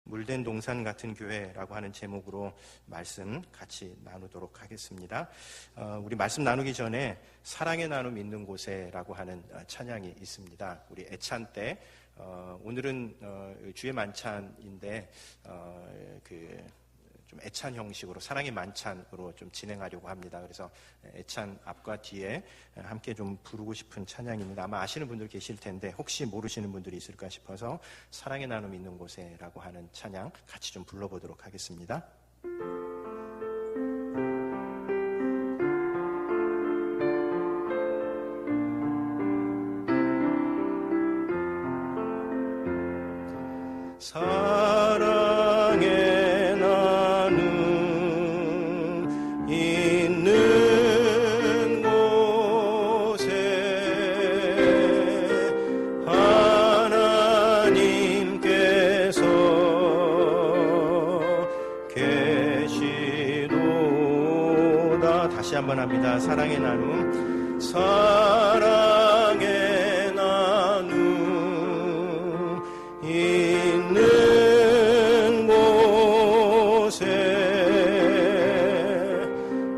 물된 동산 같은 교회라고 하는 제목으로 말씀 같이 나누도록 하겠습니다. 우리 말씀 나누기 전에 사랑의 나눔 있는 곳에라고 하는 찬양이 있습니다. 우리 애찬 때 오늘은 주의 만찬인데 좀 애찬 형식으로 사랑의 만찬으로 좀 진행하려고 합니다. 그래서 애찬 앞과 뒤에 함께 좀 부르고 싶은 찬양입니다. 아마 아시는 분들 계실 텐데 혹시 모르시는 분들이 있을까 싶어서 사랑의 나눔 있는 곳에라고 하는 찬양 같이 좀 불러보도록 하겠습니다. 사랑의 나눔 있는 곳에 하나님께서 계시도다. 다시 한번 합니다. 사랑의 나눔, 사랑의 나눔 있는 곳에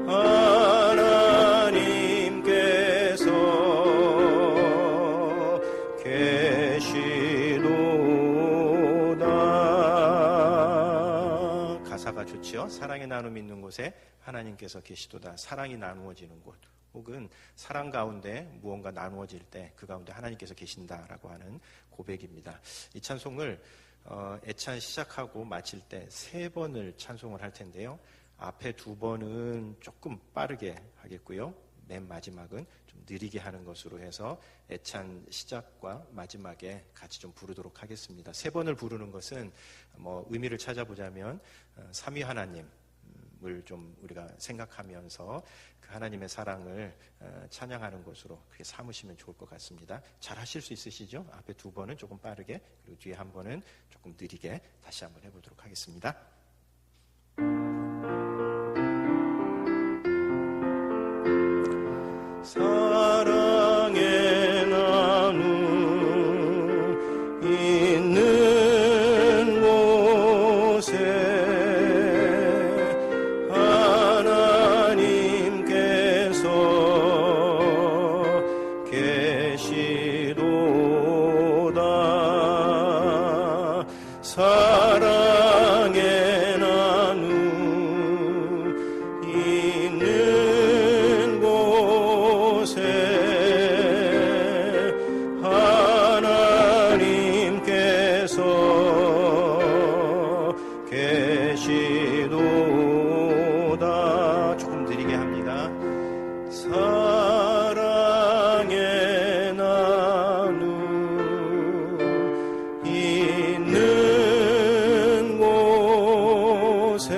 하나님께서 계시도다. 가사가 좋지요? 사랑의 나눔 있는 곳에 하나님께서 계시도다. 사랑이 나누어지는 곳, 혹은 사랑 가운데 무언가 나누어질 때 그 가운데 하나님께서 계신다라고 하는 고백입니다. 이 찬송을 애찬 시작하고 마칠 때 3번을 찬송을 할 텐데요. 앞에 2번은 조금 빠르게 하겠고요. 맨 마지막은 좀 느리게 하는 것으로 해서 애찬 시작과 마지막에 같이 좀 부르도록 하겠습니다. 3번을 부르는 것은 의미를 찾아보자면 삼위 하나님 을 좀 우리가 생각하면서 그 하나님의 사랑을 찬양하는 것으로 그렇게 삼으시면 좋을 것 같습니다. 잘 하실 수 있으시죠? 앞에 2번은 조금 빠르게, 그리고 뒤에 1번은 조금 느리게 다시 한번 해보도록 하겠습니다. 사랑의 나눔 있는 곳에 사랑의 나눔 있는 곳에 하나님께서 계시도다. 조금 느리게 합니다. 사랑의 나눔 있는 곳에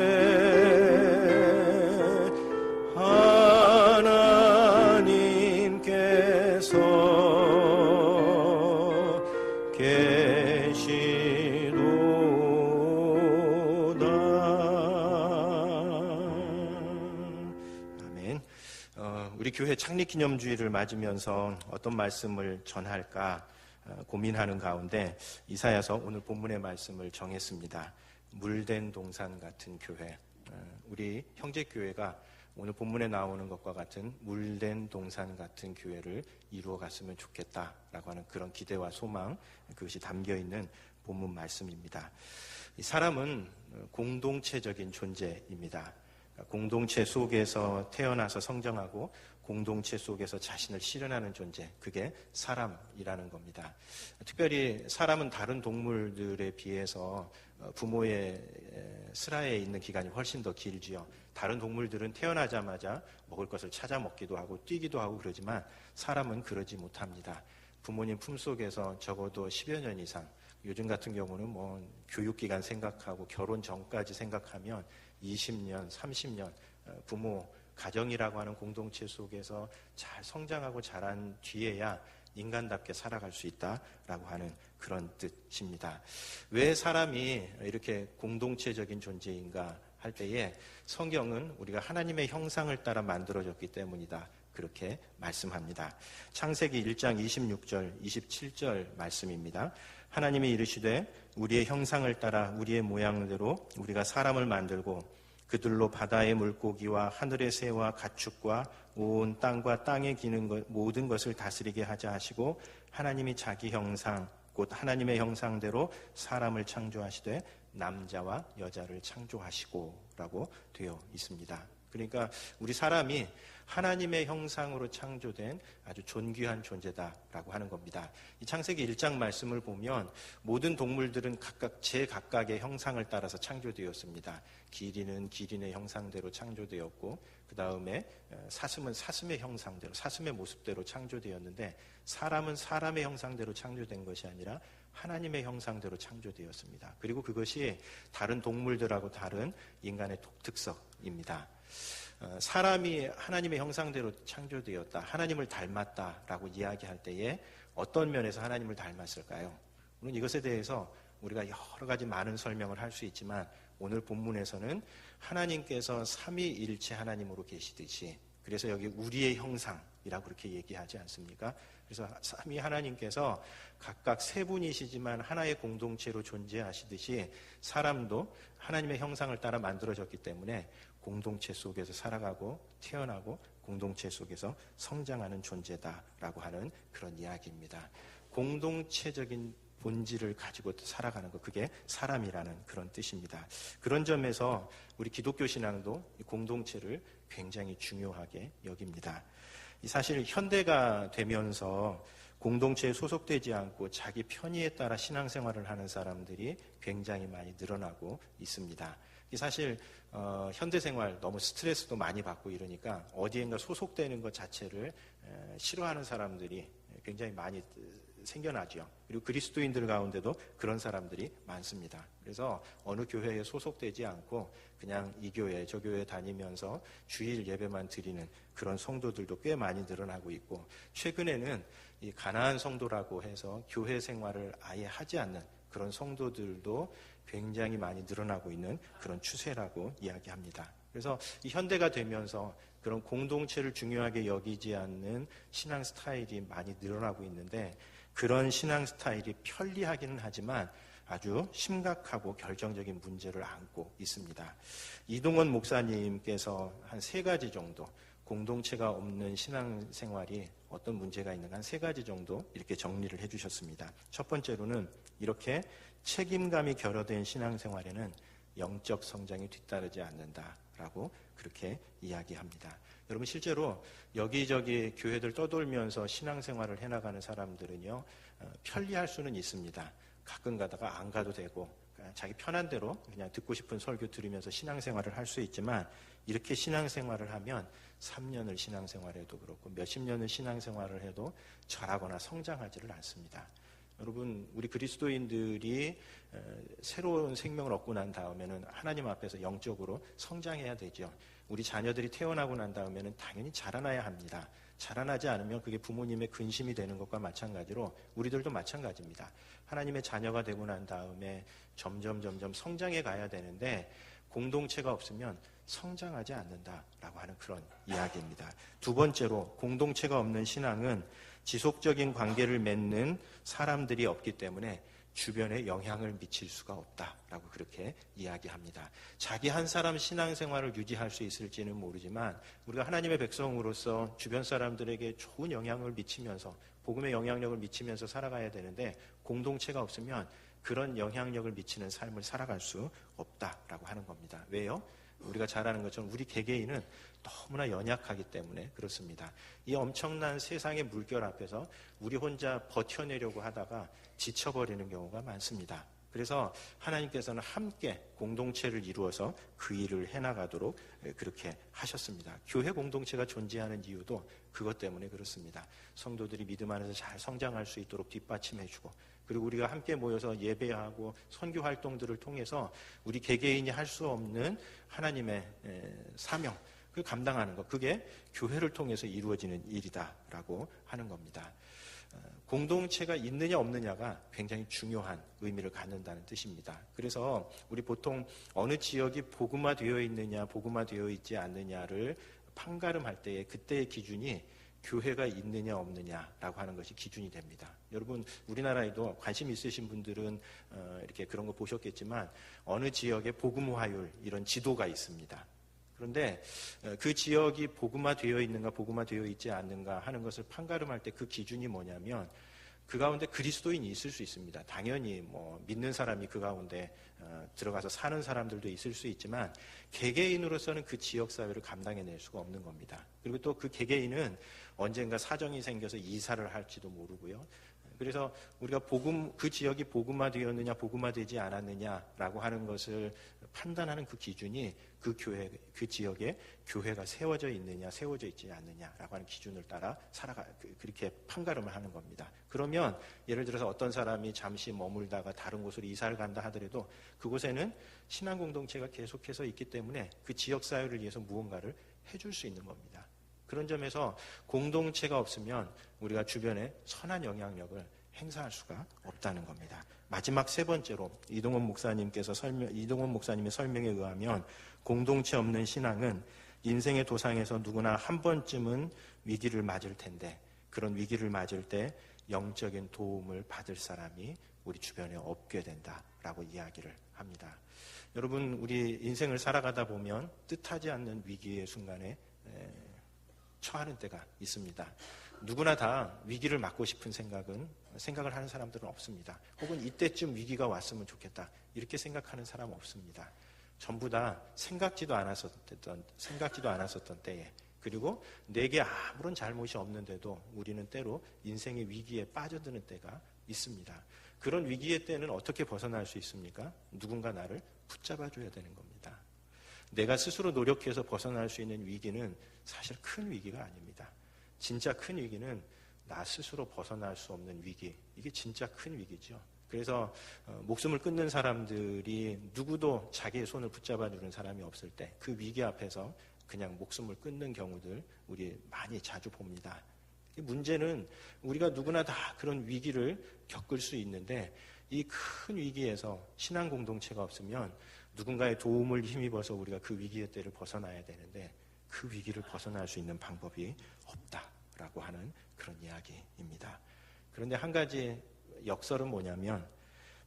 하나님께서 계시도다. 아멘. 우리 교회 창립기념주일을 맞으면서 어떤 말씀을 전할까 고민하는 가운데 이사야서 오늘 본문의 말씀을 정했습니다. 물된 동산 같은 교회, 우리 형제교회가 오늘 본문에 나오는 것과 같은 물된 동산 같은 교회를 이루어 갔으면 좋겠다라고 하는 그런 기대와 소망, 그것이 담겨있는 본문 말씀입니다. 이 사람은 공동체적인 존재입니다. 공동체 속에서 태어나서 성장하고 공동체 속에서 자신을 실현하는 존재, 그게 사람이라는 겁니다. 특별히 사람은 다른 동물들에 비해서 부모의 슬하에 있는 기간이 훨씬 더 길지요. 다른 동물들은 태어나자마자 먹을 것을 찾아 먹기도 하고 뛰기도 하고 그러지만 사람은 그러지 못합니다. 부모님 품속에서 적어도 10여 년 이상, 요즘 같은 경우는 교육기간 생각하고 결혼 전까지 생각하면 20년, 30년 부모, 가정이라고 하는 공동체 속에서 잘 성장하고 자란 뒤에야 인간답게 살아갈 수 있다라고 하는 그런 뜻입니다. 왜 사람이 이렇게 공동체적인 존재인가 할 때에 성경은 우리가 하나님의 형상을 따라 만들어졌기 때문이다, 그렇게 말씀합니다. 창세기 1장 26절, 27절 말씀입니다. 하나님이 이르시되 우리의 형상을 따라 우리의 모양대로 우리가 사람을 만들고 그들로 바다의 물고기와 하늘의 새와 가축과 온 땅과 땅에 기는 모든 것을 다스리게 하자 하시고 하나님이 자기 형상 곧 하나님의 형상대로 사람을 창조하시되 남자와 여자를 창조하시고 라고 되어 있습니다. 그러니까 우리 사람이 하나님의 형상으로 창조된 아주 존귀한 존재다라고 하는 겁니다. 이 창세기 1장 말씀을 보면 모든 동물들은 각각 제각각의 형상을 따라서 창조되었습니다. 기린은 기린의 형상대로 창조되었고 그 다음에 사슴은 사슴의 형상대로 사슴의 모습대로 창조되었는데 사람은 사람의 형상대로 창조된 것이 아니라 하나님의 형상대로 창조되었습니다. 그리고 그것이 다른 동물들하고 다른 인간의 독특성입니다. 사람이 하나님의 형상대로 창조되었다, 하나님을 닮았다라고 이야기할 때에 어떤 면에서 하나님을 닮았을까요? 물론 이것에 대해서 우리가 여러 가지 많은 설명을 할 수 있지만 오늘 본문에서는 하나님께서 삼위일체 하나님으로 계시듯이, 그래서 여기 우리의 형상이라고 그렇게 얘기하지 않습니까? 그래서 삼위 하나님께서 각각 세 분이시지만 하나의 공동체로 존재하시듯이 사람도 하나님의 형상을 따라 만들어졌기 때문에 공동체 속에서 살아가고 태어나고 공동체 속에서 성장하는 존재다라고 하는 그런 이야기입니다. 공동체적인 본질을 가지고 살아가는 것, 그게 사람이라는 그런 뜻입니다. 그런 점에서 우리 기독교 신앙도 공동체를 굉장히 중요하게 여깁니다. 사실 현대가 되면서 공동체에 소속되지 않고 자기 편의에 따라 신앙생활을 하는 사람들이 굉장히 많이 늘어나고 있습니다. 사실 현대생활 너무 스트레스도 많이 받고 이러니까 어디엔가 소속되는 것 자체를 싫어하는 사람들이 굉장히 많이 생겨나죠. 그리고 그리스도인들 가운데도 그런 사람들이 많습니다. 그래서 어느 교회에 소속되지 않고 그냥 이 교회 저 교회 다니면서 주일 예배만 드리는 그런 성도들도 꽤 많이 늘어나고 있고, 최근에는 이 가나안 성도라고 해서 교회 생활을 아예 하지 않는 그런 성도들도 굉장히 많이 늘어나고 있는 그런 추세라고 이야기합니다. 그래서 이 현대가 되면서 그런 공동체를 중요하게 여기지 않는 신앙 스타일이 많이 늘어나고 있는데, 그런 신앙 스타일이 편리하기는 하지만 아주 심각하고 결정적인 문제를 안고 있습니다. 이동원 목사님께서 한 3가지 정도, 공동체가 없는 신앙생활이 어떤 문제가 있는가 한 3가지 정도 이렇게 정리를 해주셨습니다. 첫 번째로는 이렇게 책임감이 결여된 신앙생활에는 영적 성장이 뒤따르지 않는다라고 그렇게 이야기합니다. 여러분, 실제로 여기저기 교회들 떠돌면서 신앙생활을 해나가는 사람들은요, 편리할 수는 있습니다. 가끔 가다가 안 가도 되고 자기 편한 대로 그냥 듣고 싶은 설교 들으면서 신앙생활을 할 수 있지만, 이렇게 신앙생활을 하면 3년을 신앙생활해도 그렇고 몇십 년을 신앙생활을 해도 자라거나 성장하지를 않습니다. 여러분, 우리 그리스도인들이 새로운 생명을 얻고 난 다음에는 하나님 앞에서 영적으로 성장해야 되죠. 우리 자녀들이 태어나고 난 다음에는 당연히 자라나야 합니다. 자라나지 않으면 그게 부모님의 근심이 되는 것과 마찬가지로 우리들도 마찬가지입니다. 하나님의 자녀가 되고 난 다음에 점점 성장해 가야 되는데 공동체가 없으면 성장하지 않는다라고 하는 그런 이야기입니다. 두 번째로, 공동체가 없는 신앙은 지속적인 관계를 맺는 사람들이 없기 때문에 주변에 영향을 미칠 수가 없다라고 그렇게 이야기합니다. 자기 한 사람 신앙생활을 유지할 수 있을지는 모르지만 우리가 하나님의 백성으로서 주변 사람들에게 좋은 영향을 미치면서, 복음의 영향력을 미치면서 살아가야 되는데, 공동체가 없으면 그런 영향력을 미치는 삶을 살아갈 수 없다라고 하는 겁니다. 왜요? 우리가 잘 아는 것처럼 우리 개개인은 너무나 연약하기 때문에 그렇습니다. 이 엄청난 세상의 물결 앞에서 우리 혼자 버텨내려고 하다가 지쳐버리는 경우가 많습니다. 그래서 하나님께서는 함께 공동체를 이루어서 그 일을 해나가도록 그렇게 하셨습니다. 교회 공동체가 존재하는 이유도 그것 때문에 그렇습니다. 성도들이 믿음 안에서 잘 성장할 수 있도록 뒷받침해주고, 그리고 우리가 함께 모여서 예배하고 선교 활동들을 통해서 우리 개개인이 할 수 없는 하나님의 사명, 그걸 감당하는 것, 그게 교회를 통해서 이루어지는 일이다라고 하는 겁니다. 공동체가 있느냐 없느냐가 굉장히 중요한 의미를 갖는다는 뜻입니다. 그래서 우리 보통 어느 지역이 복음화되어 있느냐 복음화되어 있지 않느냐를 판가름할 때에 그때의 기준이 교회가 있느냐 없느냐라고 하는 것이 기준이 됩니다. 여러분 우리나라에도 관심 있으신 분들은 이렇게 그런 거 보셨겠지만 어느 지역에 복음화율 이런 지도가 있습니다. 그런데 그 지역이 복음화되어 있는가 복음화되어 있지 않는가 하는 것을 판가름할 때 그 기준이 뭐냐면 그 가운데 그리스도인이 있을 수 있습니다. 당연히 뭐 믿는 사람이 그 가운데 들어가서 사는 사람들도 있을 수 있지만 개개인으로서는 그 지역 사회를 감당해낼 수가 없는 겁니다. 그리고 또 그 개개인은 언젠가 사정이 생겨서 이사를 할지도 모르고요. 그래서 우리가 그 지역이 복음화되었느냐 복음화되지 않았느냐라고 하는 것을 판단하는 그 기준이 그 지역에 교회가 세워져 있느냐 세워져 있지 않느냐라고 하는 기준을 따라 그렇게 판가름을 하는 겁니다. 그러면 예를 들어서 어떤 사람이 잠시 머물다가 다른 곳으로 이사를 간다 하더라도 그곳에는 신앙 공동체가 계속해서 있기 때문에 그 지역 사회를 위해서 무언가를 해줄 수 있는 겁니다. 그런 점에서 공동체가 없으면 우리가 주변에 선한 영향력을 행사할 수가 없다는 겁니다. 마지막 세 번째로 이동원 목사님의 설명에 의하면 공동체 없는 신앙은 인생의 도상에서 누구나 한 번쯤은 위기를 맞을 텐데 그런 위기를 맞을 때 영적인 도움을 받을 사람이 우리 주변에 없게 된다라고 이야기를 합니다. 여러분 우리 인생을 살아가다 보면 뜻하지 않는 위기의 순간에 처하는 때가 있습니다. 누구나 다 위기를 맞고 싶은 생각을 하는 사람들은 없습니다. 혹은 이때쯤 위기가 왔으면 좋겠다 이렇게 생각하는 사람은 없습니다. 전부 다 생각지도 않았었던 때에 그리고 내게 아무런 잘못이 없는데도 우리는 때로 인생의 위기에 빠져드는 때가 있습니다. 그런 위기의 때는 어떻게 벗어날 수 있습니까? 누군가 나를 붙잡아줘야 되는 겁니다. 내가 스스로 노력해서 벗어날 수 있는 위기는 사실 큰 위기가 아닙니다. 진짜 큰 위기는 나 스스로 벗어날 수 없는 위기. 이게 진짜 큰 위기죠. 그래서 목숨을 끊는 사람들이 누구도 자기의 손을 붙잡아주는 사람이 없을 때 그 위기 앞에서 그냥 목숨을 끊는 경우들 우리 많이 자주 봅니다. 문제는 우리가 누구나 다 그런 위기를 겪을 수 있는데 이 큰 위기에서 신앙 공동체가 없으면 누군가의 도움을 힘입어서 우리가 그 위기의 때를 벗어나야 되는데 그 위기를 벗어날 수 있는 방법이 없다라고 하는 그런 이야기입니다. 그런데 한 가지 역설은 뭐냐면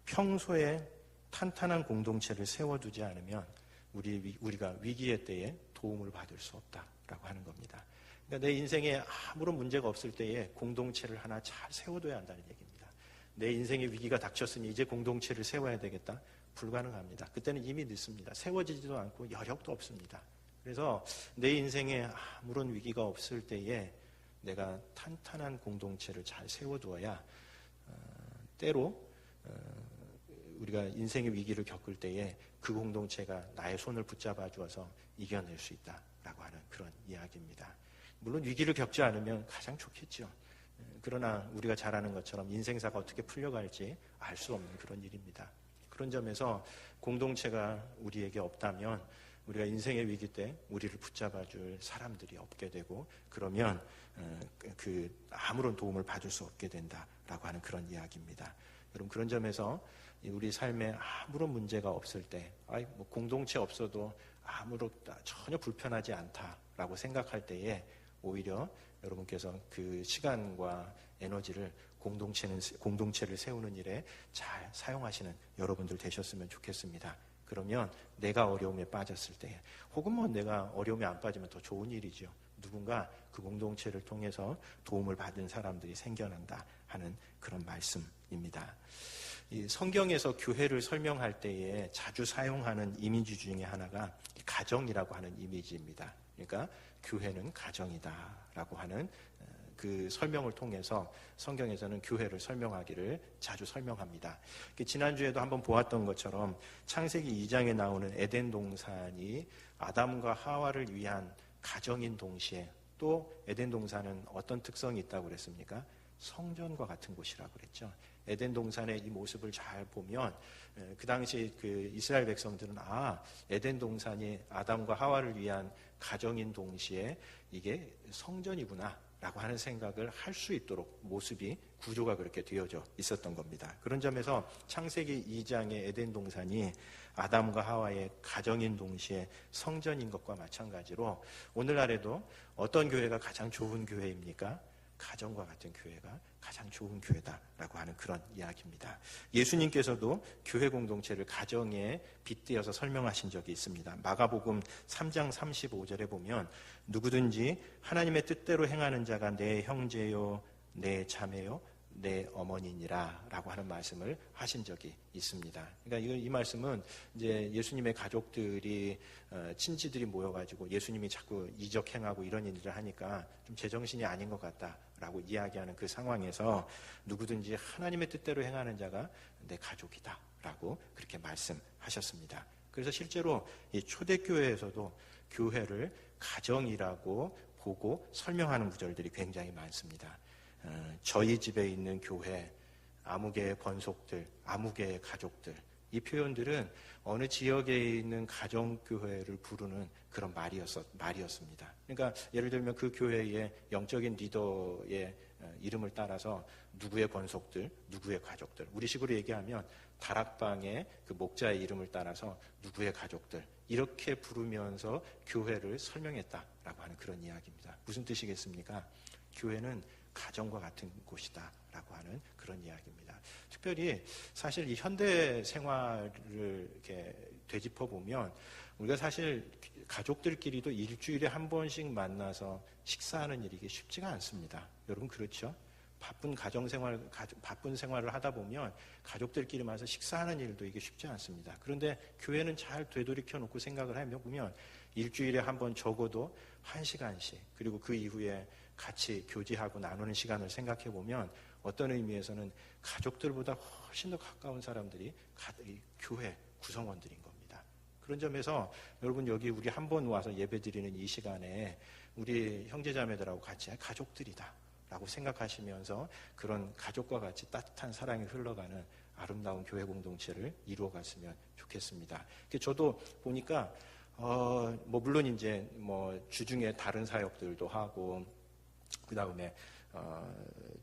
평소에 탄탄한 공동체를 세워두지 않으면 우리가 위기의 때에 도움을 받을 수 없다라고 하는 겁니다. 그러니까 내 인생에 아무런 문제가 없을 때에 공동체를 하나 잘 세워둬야 한다는 얘기입니다. 내 인생에 위기가 닥쳤으니 이제 공동체를 세워야 되겠다? 불가능합니다. 그때는 이미 늦습니다. 세워지지도 않고 여력도 없습니다. 그래서 내 인생에 아무런 위기가 없을 때에 내가 탄탄한 공동체를 잘 세워두어야 때로 우리가 인생의 위기를 겪을 때에 그 공동체가 나의 손을 붙잡아 주어서 이겨낼 수 있다라고 하는 그런 이야기입니다. 물론 위기를 겪지 않으면 가장 좋겠죠. 그러나 우리가 잘 아는 것처럼 인생사가 어떻게 풀려갈지 알 수 없는 그런 일입니다. 그런 점에서 공동체가 우리에게 없다면 우리가 인생의 위기 때 우리를 붙잡아줄 사람들이 없게 되고 그러면 아무런 도움을 받을 수 없게 된다라고 하는 그런 이야기입니다. 여러분 그런 점에서 우리 삶에 아무런 문제가 없을 때 공동체 없어도 전혀 불편하지 않다라고 생각할 때에 오히려 여러분께서 그 시간과 에너지를 공동체를 세우는 일에 잘 사용하시는 여러분들 되셨으면 좋겠습니다. 그러면 내가 어려움에 빠졌을 때 혹은 내가 어려움에 안 빠지면 더 좋은 일이죠. 누군가 그 공동체를 통해서 도움을 받은 사람들이 생겨난다 하는 그런 말씀입니다. 이 성경에서 교회를 설명할 때에 자주 사용하는 이미지 중에 하나가 가정이라고 하는 이미지입니다. 그러니까 교회는 가정이다라고 하는 그 설명을 통해서 성경에서는 교회를 설명하기를 자주 설명합니다. 지난주에도 한번 보았던 것처럼 창세기 2장에 나오는 에덴 동산이 아담과 하와를 위한 가정인 동시에 또 에덴 동산은 어떤 특성이 있다고 그랬습니까? 성전과 같은 곳이라고 그랬죠. 에덴 동산의 이 모습을 잘 보면 그 당시 그 이스라엘 백성들은 에덴 동산이 아담과 하와를 위한 가정인 동시에 이게 성전이구나 라고 하는 생각을 할 수 있도록 모습이 구조가 그렇게 되어져 있었던 겁니다. 그런 점에서 창세기 2장의 에덴 동산이 아담과 하와의 가정인 동시에 성전인 것과 마찬가지로 오늘날에도 어떤 교회가 가장 좋은 교회입니까? 가정과 같은 교회가 가장 좋은 교회다라고 하는 그런 이야기입니다. 예수님께서도 교회 공동체를 가정에 빗대어서 설명하신 적이 있습니다. 마가복음 3장 35절에 보면 누구든지 하나님의 뜻대로 행하는 자가 내 형제요, 내 자매요, 내 어머니니라 라고 하는 말씀을 하신 적이 있습니다. 그러니까 이 말씀은 이제 예수님의 가족들이 친지들이 모여가지고 예수님이 자꾸 이적행하고 이런 일을 하니까 좀 제정신이 아닌 것 같다라고 이야기하는 그 상황에서 누구든지 하나님의 뜻대로 행하는 자가 내 가족이다 라고 그렇게 말씀하셨습니다. 그래서 실제로 이 초대교회에서도 교회를 가정이라고 보고 설명하는 구절들이 굉장히 많습니다. 저희 집에 있는 교회, 아무개의 권속들, 아무개의 가족들, 이 표현들은 어느 지역에 있는 가정교회를 부르는 그런 말이었습니다. 그러니까 예를 들면 그 교회의 영적인 리더의 이름을 따라서 누구의 권속들, 누구의 가족들, 우리식으로 얘기하면 다락방의 그 목자의 이름을 따라서 누구의 가족들, 이렇게 부르면서 교회를 설명했다라고 하는 그런 이야기입니다. 무슨 뜻이겠습니까? 교회는 가정과 같은 곳이다 라고 하는 그런 이야기입니다. 특별히 사실 이 현대 생활을 이렇게 되짚어 보면 우리가 사실 가족들끼리도 일주일에 한 번씩 만나서 식사하는 일이 이게 쉽지가 않습니다. 여러분 그렇죠? 바쁜 생활을 하다 보면 가족들끼리 만나서 식사하는 일도 이게 쉽지 않습니다. 그런데 교회는 잘 되돌이켜 놓고 생각을 해보면 일주일에 한 번 적어도 1시간씩 그리고 그 이후에 같이 교제하고 나누는 시간을 생각해 보면 어떤 의미에서는 가족들보다 훨씬 더 가까운 사람들이 교회 구성원들인 겁니다. 그런 점에서 여러분 여기 우리 한 번 와서 예배 드리는 이 시간에 우리 형제자매들하고 같이 가족들이다 라고 생각하시면서 그런 가족과 같이 따뜻한 사랑이 흘러가는 아름다운 교회 공동체를 이루어 갔으면 좋겠습니다. 저도 보니까 물론 이제 주중에 다른 사역들도 하고 그 다음에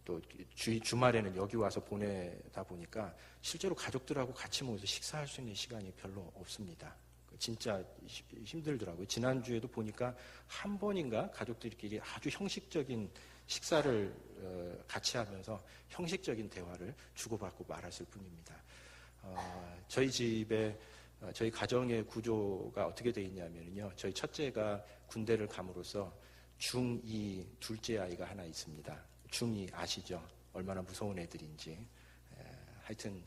또 주말에는 여기 와서 보내다 보니까 실제로 가족들하고 같이 모여서 식사할 수 있는 시간이 별로 없습니다. 진짜 힘들더라고요. 지난주에도 보니까 한 번인가 가족들끼리 아주 형식적인 식사를 같이 하면서 형식적인 대화를 주고받고 말았을 뿐입니다. 저희 집에 저희 가정의 구조가 어떻게 되어 있냐면요. 저희 첫째가 군대를 감으로써 중2 둘째 아이가 하나 있습니다. 중2 아시죠? 얼마나 무서운 애들인지. 하여튼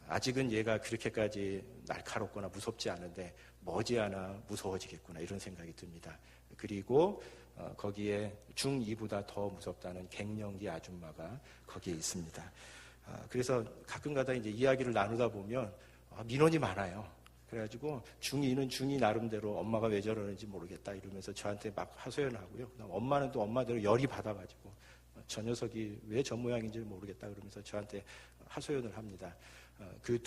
아직은 얘가 그렇게까지 날카롭거나 무섭지 않은데 머지않아 무서워지겠구나 이런 생각이 듭니다. 그리고 거기에 중2보다 더 무섭다는 갱년기 아줌마가 거기에 있습니다. 그래서 가끔가다 이제 이야기를 나누다 보면 민원이 많아요. 그래가지고 중2는 중2 나름대로 엄마가 왜 저러는지 모르겠다 이러면서 저한테 막 하소연을 하고요. 엄마는 또 엄마대로 열이 받아가지고 저 녀석이 왜 저 모양인지 모르겠다 그러면서 저한테 하소연을 합니다. 그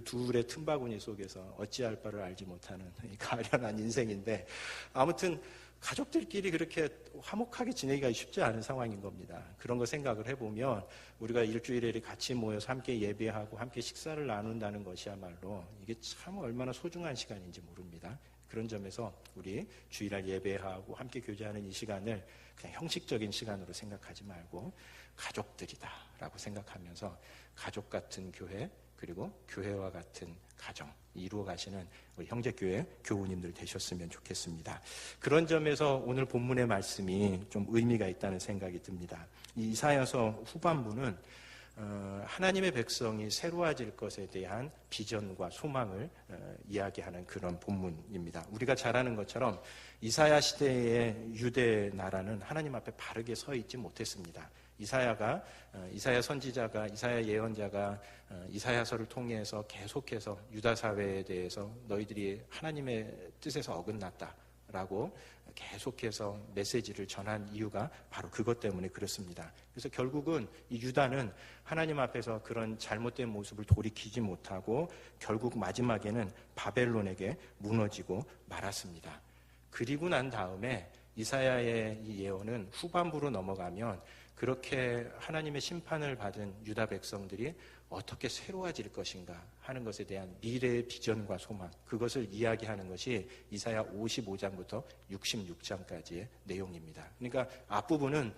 둘의 틈바구니 속에서 어찌할 바를 알지 못하는 가련한 인생인데 아무튼 가족들끼리 그렇게 화목하게 지내기가 쉽지 않은 상황인 겁니다. 그런 거 생각을 해보면 우리가 일주일에 같이 모여서 함께 예배하고 함께 식사를 나눈다는 것이야말로 이게 참 얼마나 소중한 시간인지 모릅니다. 그런 점에서 우리 주일날 예배하고 함께 교제하는 이 시간을 그냥 형식적인 시간으로 생각하지 말고 가족들이다라고 생각하면서 가족 같은 교회 그리고 교회와 같은 가정 이루어 가시는 우리 형제교회 교우님들 되셨으면 좋겠습니다. 그런 점에서 오늘 본문의 말씀이 좀 의미가 있다는 생각이 듭니다. 이 이사야서 후반부는 하나님의 백성이 새로워질 것에 대한 비전과 소망을 이야기하는 그런 본문입니다. 우리가 잘 아는 것처럼 이사야 시대의 유대 나라는 하나님 앞에 바르게 서 있지 못했습니다. 이사야 선지자가, 이사야 예언자가 이사야서를 통해서 계속해서 유다 사회에 대해서 너희들이 하나님의 뜻에서 어긋났다라고 계속해서 메시지를 전한 이유가 바로 그것 때문에 그렇습니다. 그래서 결국은 이 유다는 하나님 앞에서 그런 잘못된 모습을 돌이키지 못하고 결국 마지막에는 바벨론에게 무너지고 말았습니다. 그리고 난 다음에 이사야의 이 예언은 후반부로 넘어가면 그렇게 하나님의 심판을 받은 유다 백성들이 어떻게 새로워질 것인가 하는 것에 대한 미래의 비전과 소망, 그것을 이야기하는 것이 이사야 55장부터 66장까지의 내용입니다. 그러니까 앞부분은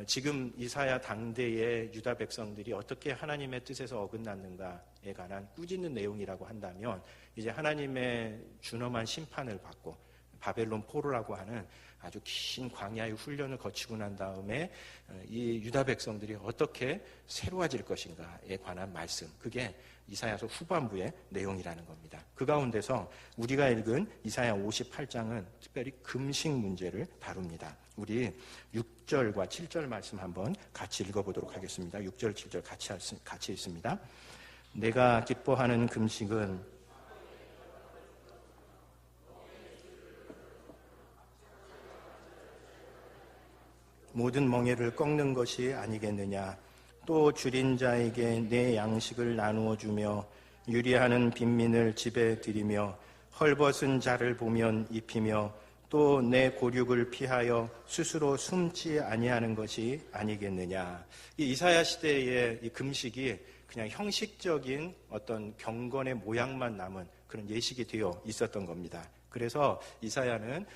지금 이사야 당대의 유다 백성들이 어떻게 하나님의 뜻에서 어긋났는가에 관한 꾸짖는 내용이라고 한다면, 이제 하나님의 준엄한 심판을 받고 바벨론 포로라고 하는 아주 긴 광야의 훈련을 거치고 난 다음에 이 유다 백성들이 어떻게 새로워질 것인가에 관한 말씀, 그게 이사야서 후반부의 내용이라는 겁니다. 그 가운데서 우리가 읽은 이사야 58장은 특별히 금식 문제를 다룹니다. 우리 6절과 7절 말씀 한번 같이 읽어보도록 하겠습니다. 6절, 7절 같이 읽습니다. 내가 기뻐하는 금식은 모든 멍에를 꺾는 것이 아니겠느냐. 또 줄인 자에게 내 양식을 나누어 주며 유리하는 빈민을 집에 들이며 헐벗은 자를 보면 입히며 또 내 고륙을 피하여 스스로 숨지 아니하는 것이 아니겠느냐. 이 이사야 시대의 이 금식이 그냥 형식적인 어떤 경건의 모양만 남은 그런 예식이 되어 있었던 겁니다. 그래서 이사야는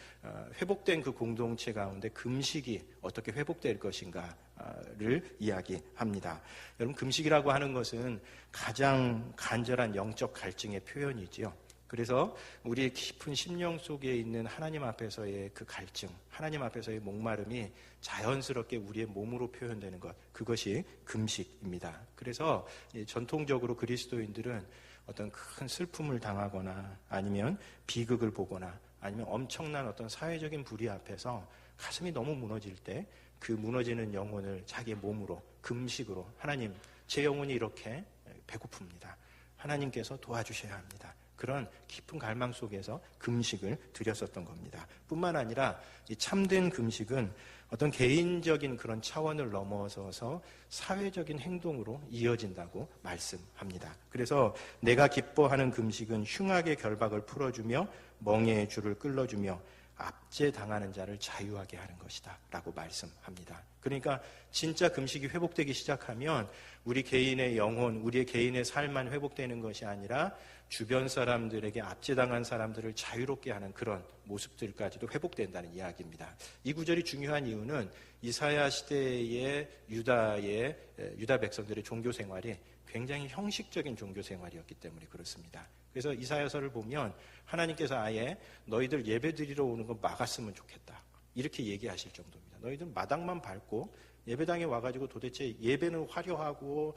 회복된 그 공동체 가운데 금식이 어떻게 회복될 것인가를 이야기합니다. 여러분, 금식이라고 하는 것은 가장 간절한 영적 갈증의 표현이지요. 그래서 우리의 깊은 심령 속에 있는 하나님 앞에서의 그 갈증, 하나님 앞에서의 목마름이 자연스럽게 우리의 몸으로 표현되는 것, 그것이 금식입니다. 그래서 전통적으로 그리스도인들은 어떤 큰 슬픔을 당하거나 아니면 비극을 보거나 아니면 엄청난 어떤 사회적인 불의 앞에서 가슴이 너무 무너질 때 그 무너지는 영혼을 자기의 몸으로, 금식으로, 하나님, 제 영혼이 이렇게 배고픕니다. 하나님께서 도와주셔야 합니다. 그런 깊은 갈망 속에서 금식을 드렸었던 겁니다. 뿐만 아니라 이 참된 금식은 어떤 개인적인 그런 차원을 넘어서서 사회적인 행동으로 이어진다고 말씀합니다. 그래서 내가 기뻐하는 금식은 흉악의 결박을 풀어주며 멍에의 줄을 끌어주며 압제당하는 자를 자유하게 하는 것이다 라고 말씀합니다. 그러니까 진짜 금식이 회복되기 시작하면 우리 개인의 영혼, 우리의 개인의 삶만 회복되는 것이 아니라 주변 사람들에게 압제당한 사람들을 자유롭게 하는 그런 모습들까지도 회복된다는 이야기입니다. 이 구절이 중요한 이유는 이사야 시대의 유다 백성들의 종교 생활이 굉장히 형식적인 종교 생활이었기 때문에 그렇습니다. 그래서 이사야서를 보면 하나님께서 아예 너희들 예배 드리러 오는 거 막았으면 좋겠다, 이렇게 얘기하실 정도입니다. 너희들 마당만 밟고 예배당에 와가지고 도대체 예배는 화려하고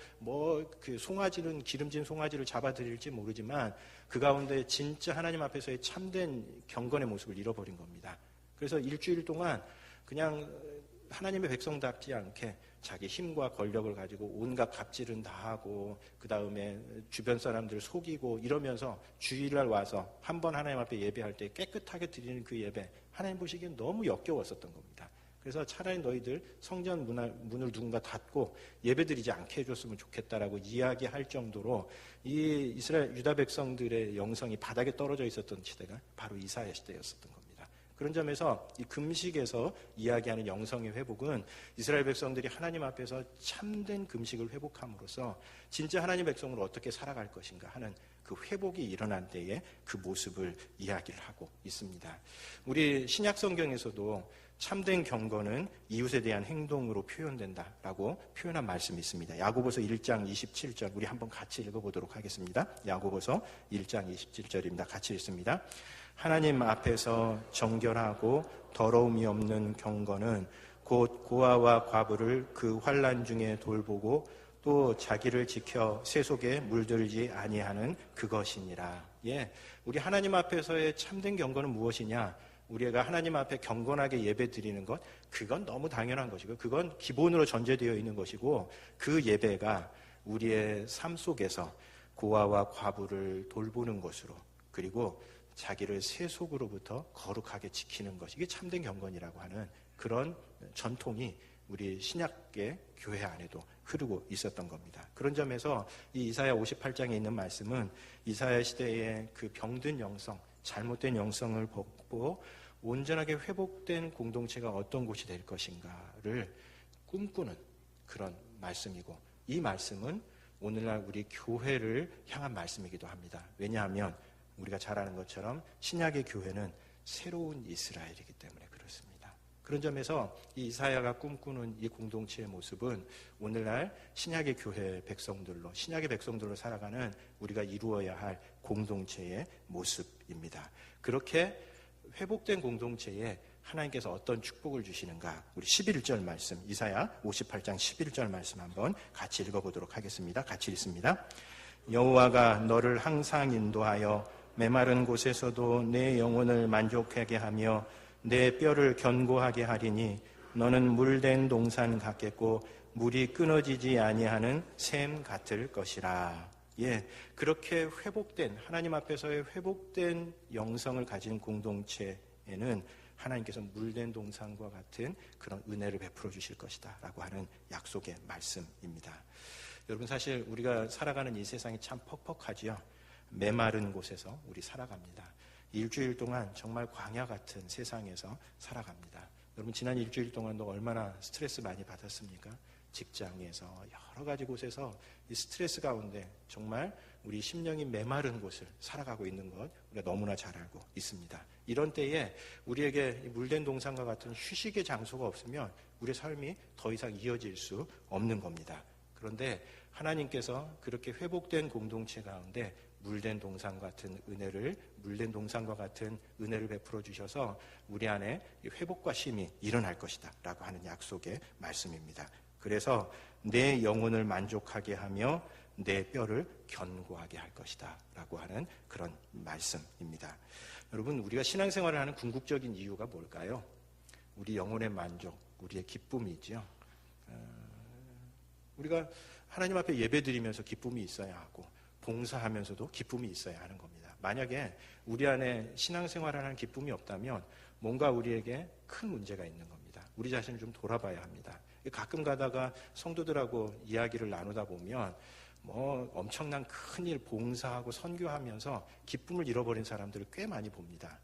그 송아지는 기름진 송아지를 잡아드릴지 모르지만 그 가운데 진짜 하나님 앞에서의 참된 경건의 모습을 잃어버린 겁니다. 그래서 일주일 동안 그냥 하나님의 백성답지 않게 자기 힘과 권력을 가지고 온갖 갑질은 다 하고 그 다음에 주변 사람들 속이고 이러면서 주일날 와서 한 번 하나님 앞에 예배할 때 깨끗하게 드리는 그 예배, 하나님 보시기엔 너무 역겨웠었던 겁니다. 그래서 차라리 너희들 성전 문을 누군가 닫고 예배드리지 않게 해줬으면 좋겠다라고 이야기할 정도로 이 이스라엘 유다 백성들의 영성이 바닥에 떨어져 있었던 시대가 바로 이사야 시대였었던 겁니다. 그런 점에서 이 금식에서 이야기하는 영성의 회복은 이스라엘 백성들이 하나님 앞에서 참된 금식을 회복함으로써 진짜 하나님 백성으로 어떻게 살아갈 것인가 하는 그 회복이 일어난 때의 그 모습을 이야기를 하고 있습니다. 우리 신약 성경에서도 참된 경건은 이웃에 대한 행동으로 표현된다라고 표현한 말씀이 있습니다. 야고보서 1장 27절 우리 한번 같이 읽어보도록 하겠습니다. 야고보서 1장 27절입니다. 같이 읽습니다. 하나님 앞에서 정결하고 더러움이 없는 경건은 곧 고아와 과부를 그 환난 중에 돌보고 또 자기를 지켜 세속에 물들지 아니하는 그것이니라. 예, 우리 하나님 앞에서의 참된 경건은 무엇이냐? 우리가 하나님 앞에 경건하게 예배 드리는 것, 그건 너무 당연한 것이고 그건 기본으로 전제되어 있는 것이고 그 예배가 우리의 삶 속에서 고아와 과부를 돌보는 것으로 그리고 자기를 세속으로부터 거룩하게 지키는 것, 이게 참된 경건이라고 하는 그런 전통이 우리 신약계 교회 안에도 흐르고 있었던 겁니다. 그런 점에서 이 이사야 58장에 있는 말씀은 이사야 시대의 그 병든 영성, 잘못된 영성을 벗고 온전하게 회복된 공동체가 어떤 곳이 될 것인가를 꿈꾸는 그런 말씀이고, 이 말씀은 오늘날 우리 교회를 향한 말씀이기도 합니다. 왜냐하면 우리가 잘 아는 것처럼 신약의 교회는 새로운 이스라엘이기 때문에 그렇습니다. 그런 점에서 이 이사야가 꿈꾸는 이 공동체의 모습은 오늘날 신약의 교회 백성들로, 신약의 백성들로 살아가는 우리가 이루어야 할 공동체의 모습입니다. 그렇게 회복된 공동체에 하나님께서 어떤 축복을 주시는가, 우리 11절 말씀, 이사야 58장 11절 말씀 한번 같이 읽어보도록 하겠습니다. 같이 읽습니다. 여호와가 너를 항상 인도하여 메마른 곳에서도 내 영혼을 만족하게 하며 내 뼈를 견고하게 하리니 너는 물된 동산 같겠고 물이 끊어지지 아니하는 샘 같을 것이라. 예, 그렇게 회복된, 하나님 앞에서의 회복된 영성을 가진 공동체에는 하나님께서 물된 동산과 같은 그런 은혜를 베풀어 주실 것이다 라고 하는 약속의 말씀입니다. 여러분, 사실 우리가 살아가는 이 세상이 참 퍽퍽하지요. 메마른 곳에서 우리 살아갑니다. 일주일 동안 정말 광야 같은 세상에서 살아갑니다. 여러분, 지난 일주일 동안도 얼마나 스트레스 많이 받았습니까? 직장에서 여러 가지 곳에서 이 스트레스 가운데 정말 우리 심령이 메마른 곳을 살아가고 있는 것 우리가 너무나 잘 알고 있습니다. 이런 때에 우리에게 물된 동산과 같은 휴식의 장소가 없으면 우리의 삶이 더 이상 이어질 수 없는 겁니다. 그런데 하나님께서 그렇게 회복된 공동체 가운데 물된 동산과 같은 은혜를 베풀어 주셔서 우리 안에 회복과 쉼이 일어날 것이다 라고 하는 약속의 말씀입니다. 그래서 내 영혼을 만족하게 하며 내 뼈를 견고하게 할 것이다 라고 하는 그런 말씀입니다. 여러분, 우리가 신앙생활을 하는 궁극적인 이유가 뭘까요? 우리 영혼의 만족, 우리의 기쁨이죠. 우리가 하나님 앞에 예배드리면서 기쁨이 있어야 하고 봉사하면서도 기쁨이 있어야 하는 겁니다. 만약에 우리 안에 신앙생활을 하는 기쁨이 없다면 뭔가 우리에게 큰 문제가 있는 겁니다. 우리 자신을 좀 돌아봐야 합니다. 가끔 가다가 성도들하고 이야기를 나누다 보면 엄청난 큰일 봉사하고 선교하면서 기쁨을 잃어버린 사람들을 꽤 많이 봅니다.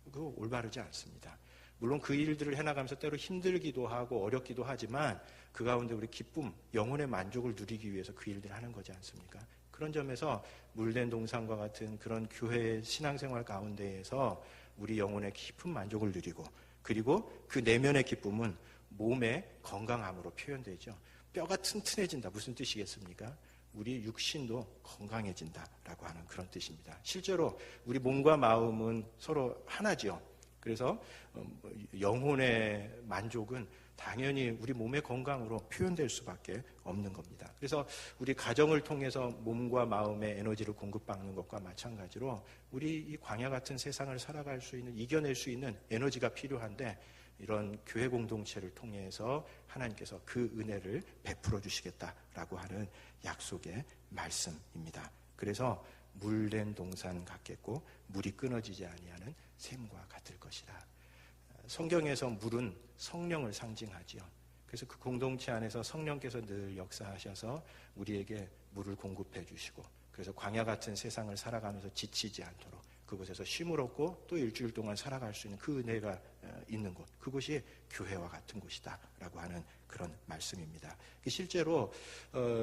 그거 올바르지 않습니다. 물론 그 일들을 해나가면서 때로 힘들기도 하고 어렵기도 하지만 그 가운데 우리 기쁨, 영혼의 만족을 누리기 위해서 그 일들을 하는 거지 않습니까? 그런 점에서 물된 동산과 같은 그런 교회의 신앙생활 가운데에서 우리 영혼의 깊은 만족을 누리고, 그리고 그 내면의 기쁨은 몸의 건강함으로 표현되죠. 뼈가 튼튼해진다. 무슨 뜻이겠습니까? 우리 육신도 건강해진다라고 하는 그런 뜻입니다. 실제로 우리 몸과 마음은 서로 하나죠. 그래서 영혼의 만족은 당연히 우리 몸의 건강으로 표현될 수밖에 없는 겁니다. 그래서 우리 가정을 통해서 몸과 마음의 에너지를 공급받는 것과 마찬가지로 우리 이 광야 같은 세상을 살아갈 수 있는, 이겨낼 수 있는 에너지가 필요한데, 이런 교회 공동체를 통해서 하나님께서 그 은혜를 베풀어 주시겠다라고 하는 약속의 말씀입니다. 그래서 물된 동산 같겠고 물이 끊어지지 아니하는 샘과 같을 것이라. 성경에서 물은 성령을 상징하지요. 그래서 그 공동체 안에서 성령께서 늘 역사하셔서 우리에게 물을 공급해 주시고, 그래서 광야 같은 세상을 살아가면서 지치지 않도록 그곳에서 쉼을 얻고 또 일주일 동안 살아갈 수 있는 그 은혜가 있는 곳, 그곳이 교회와 같은 곳이다 라고 하는 그런 말씀입니다. 실제로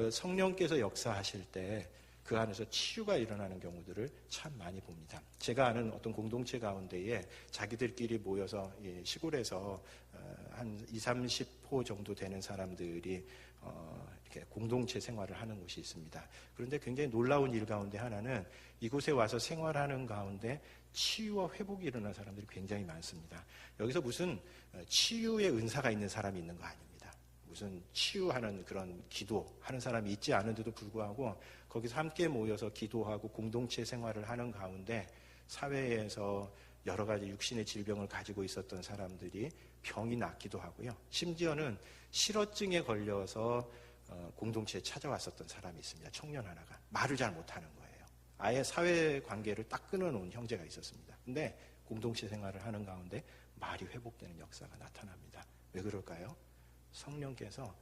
성령께서 역사하실 때 그 안에서 치유가 일어나는 경우들을 참 많이 봅니다. 제가 아는 어떤 공동체 가운데에 자기들끼리 모여서 시골에서 한 20-30호 정도 되는 사람들이 이렇게 공동체 생활을 하는 곳이 있습니다. 그런데 굉장히 놀라운 일 가운데 하나는 이곳에 와서 생활하는 가운데 치유와 회복이 일어나는 사람들이 굉장히 많습니다. 여기서 무슨 치유의 은사가 있는 사람이 있는 거 아닙니다. 무슨 치유하는 그런 기도하는 사람이 있지 않은데도 불구하고 거기서 함께 모여서 기도하고 공동체 생활을 하는 가운데 사회에서 여러 가지 육신의 질병을 가지고 있었던 사람들이 병이 낫기도 하고요. 심지어는 실어증에 걸려서 공동체에 찾아왔었던 사람이 있습니다. 청년 하나가 말을 잘 못하는 거예요. 아예 사회관계를 딱 끊어놓은 형제가 있었습니다. 근데 공동체 생활을 하는 가운데 말이 회복되는 역사가 나타납니다. 왜 그럴까요? 성령께서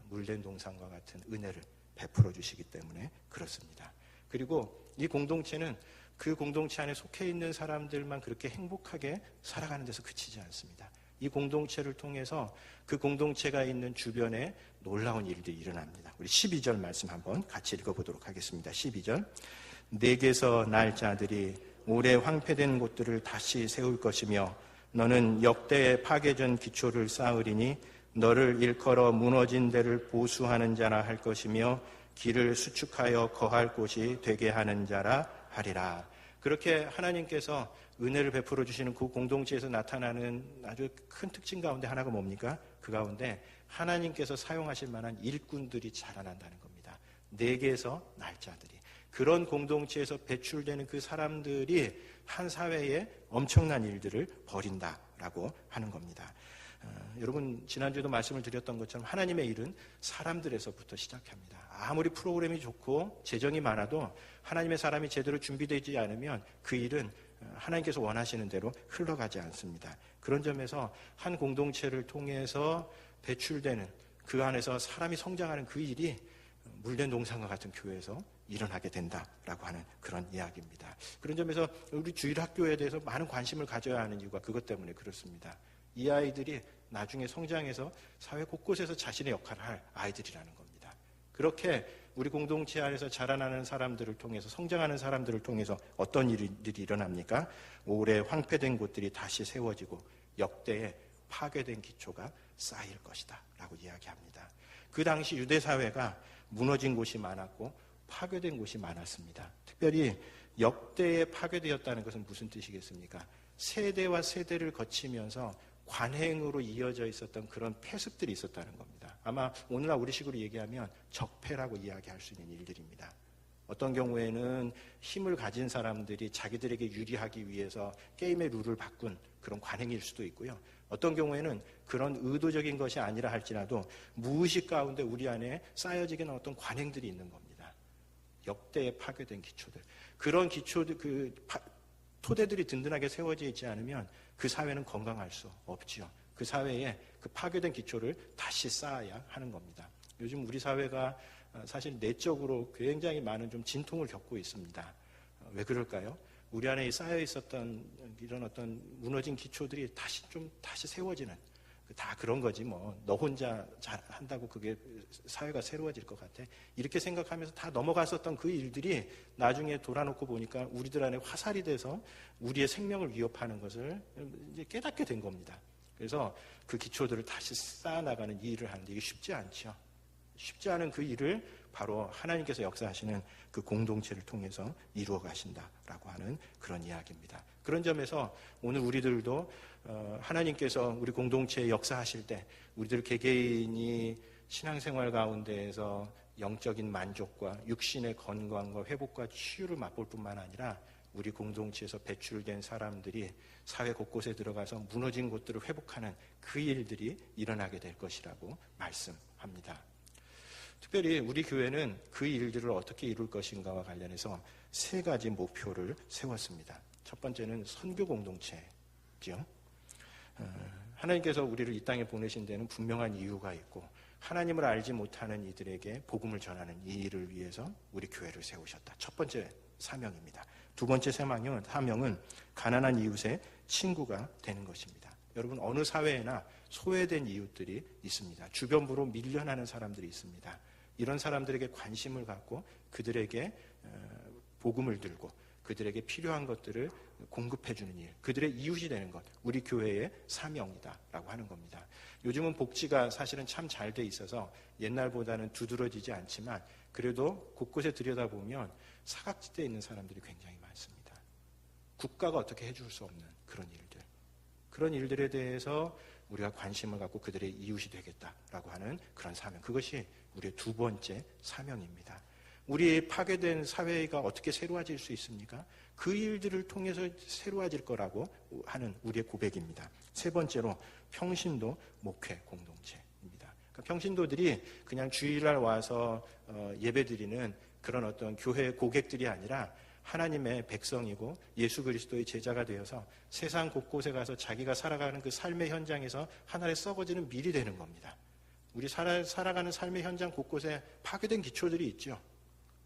물된 동산과 같은 은혜를 베풀어 주시기 때문에 그렇습니다. 그리고 이 공동체는 그 공동체 안에 속해 있는 사람들만 그렇게 행복하게 살아가는 데서 그치지 않습니다. 이 공동체를 통해서 그 공동체가 있는 주변에 놀라운 일들이 일어납니다. 우리 12절 말씀 한번 같이 읽어보도록 하겠습니다. 12절. 내게서 날 자들이 오래 황폐된 곳들을 다시 세울 것이며 너는 역대의 파괴전 기초를 쌓으리니 너를 일컬어 무너진 데를 보수하는 자라 할 것이며 길을 수축하여 거할 곳이 되게 하는 자라 하리라. 그렇게 하나님께서 은혜를 베풀어 주시는 그 공동체에서 나타나는 아주 큰 특징 가운데 하나가 뭡니까? 그 가운데 하나님께서 사용하실 만한 일꾼들이 자라난다는 겁니다. 내게서 날짜들이. 그런 공동체에서 배출되는 그 사람들이 한 사회에 엄청난 일들을 벌인다라고 하는 겁니다. 여러분 지난주에도 말씀을 드렸던 것처럼 하나님의 일은 사람들에서부터 시작합니다. 아무리 프로그램이 좋고 재정이 많아도 하나님의 사람이 제대로 준비되지 않으면 그 일은 하나님께서 원하시는 대로 흘러가지 않습니다. 그런 점에서 한 공동체를 통해서 배출되는 그 안에서 사람이 성장하는 그 일이 물된 동산과 같은 교회에서 일어나게 된다라고 하는 그런 이야기입니다. 그런 점에서 우리 주일학교에 대해서 많은 관심을 가져야 하는 이유가 그것 때문에 그렇습니다. 이 아이들이 나중에 성장해서 사회 곳곳에서 자신의 역할을 할 아이들이라는 겁니다. 그렇게 우리 공동체 안에서 자라나는 사람들을 통해서 성장하는 사람들을 통해서 어떤 일들이 일어납니까? 오래 황폐된 곳들이 다시 세워지고 역대의 파괴된 기초가 쌓일 것이다 라고 이야기합니다. 그 당시 유대 사회가 무너진 곳이 많았고 파괴된 곳이 많았습니다. 특별히 역대에 파괴되었다는 것은 무슨 뜻이겠습니까? 세대와 세대를 거치면서 관행으로 이어져 있었던 그런 폐습들이 있었다는 겁니다. 아마 오늘날 우리식으로 얘기하면 적폐라고 이야기할 수 있는 일들입니다. 어떤 경우에는 힘을 가진 사람들이 자기들에게 유리하기 위해서 게임의 룰을 바꾼 그런 관행일 수도 있고요. 어떤 경우에는 그런 의도적인 것이 아니라 할지라도 무의식 가운데 우리 안에 쌓여지게 어떤 관행들이 있는 겁니다. 역대에 파괴된 기초들. 그런 기초들, 토대들이 든든하게 세워져 있지 않으면 그 사회는 건강할 수 없지요. 그 사회에 그 파괴된 기초를 다시 쌓아야 하는 겁니다. 요즘 우리 사회가 사실 내적으로 굉장히 많은 좀 진통을 겪고 있습니다. 왜 그럴까요? 우리 안에 쌓여 있었던 이런 어떤 무너진 기초들이 다시 세워지는 다 그런 거지 뭐 너 혼자 잘 한다고 그게 사회가 새로워질 것 같아. 이렇게 생각하면서 다 넘어갔었던 그 일들이 나중에 돌아놓고 보니까 우리들 안에 화살이 돼서 우리의 생명을 위협하는 것을 이제 깨닫게 된 겁니다. 그래서 그 기초들을 다시 쌓아나가는 이 일을 하는데 이게 쉽지 않죠. 쉽지 않은 그 일을 바로 하나님께서 역사하시는 그 공동체를 통해서 이루어 가신다라고 하는 그런 이야기입니다. 그런 점에서 오늘 우리들도 하나님께서 우리 공동체에 역사하실 때 우리들 개개인이 신앙생활 가운데에서 영적인 만족과 육신의 건강과 회복과 치유를 맛볼 뿐만 아니라 우리 공동체에서 배출된 사람들이 사회 곳곳에 들어가서 무너진 곳들을 회복하는 그 일들이 일어나게 될 것이라고 말씀합니다. 특별히 우리 교회는 그 일들을 어떻게 이룰 것인가와 관련해서 세 가지 목표를 세웠습니다. 첫 번째는 선교 공동체죠. 하나님께서 우리를 이 땅에 보내신 데는 분명한 이유가 있고 하나님을 알지 못하는 이들에게 복음을 전하는 이 일을 위해서 우리 교회를 세우셨다. 첫 번째 사명입니다. 두 번째 사명은 가난한 이웃의 친구가 되는 것입니다. 여러분 어느 사회에나 소외된 이웃들이 있습니다. 주변부로 밀려나는 사람들이 있습니다. 이런 사람들에게 관심을 갖고 그들에게 복음을 들고 그들에게 필요한 것들을 공급해주는 일, 그들의 이웃이 되는 것, 우리 교회의 사명이다라고 하는 겁니다. 요즘은 복지가 사실은 참 잘 돼 있어서 옛날보다는 두드러지지 않지만 그래도 곳곳에 들여다보면 사각지대에 있는 사람들이 굉장히 많습니다. 국가가 어떻게 해줄 수 없는 그런 일들. 그런 일들에 대해서 우리가 관심을 갖고 그들의 이웃이 되겠다라고 하는 그런 사명. 그것이 우리의 두 번째 사명입니다. 우리 파괴된 사회가 어떻게 새로워질 수 있습니까? 그 일들을 통해서 새로워질 거라고 하는 우리의 고백입니다. 세 번째로 평신도 목회 공동체입니다. 그러니까 평신도들이 그냥 주일날 와서 예배드리는 그런 어떤 교회 고객들이 아니라 하나님의 백성이고 예수 그리스도의 제자가 되어서 세상 곳곳에 가서 자기가 살아가는 그 삶의 현장에서 하나의 썩어지는 밀이 되는 겁니다. 우리 살아가는 삶의 현장 곳곳에 파괴된 기초들이 있죠.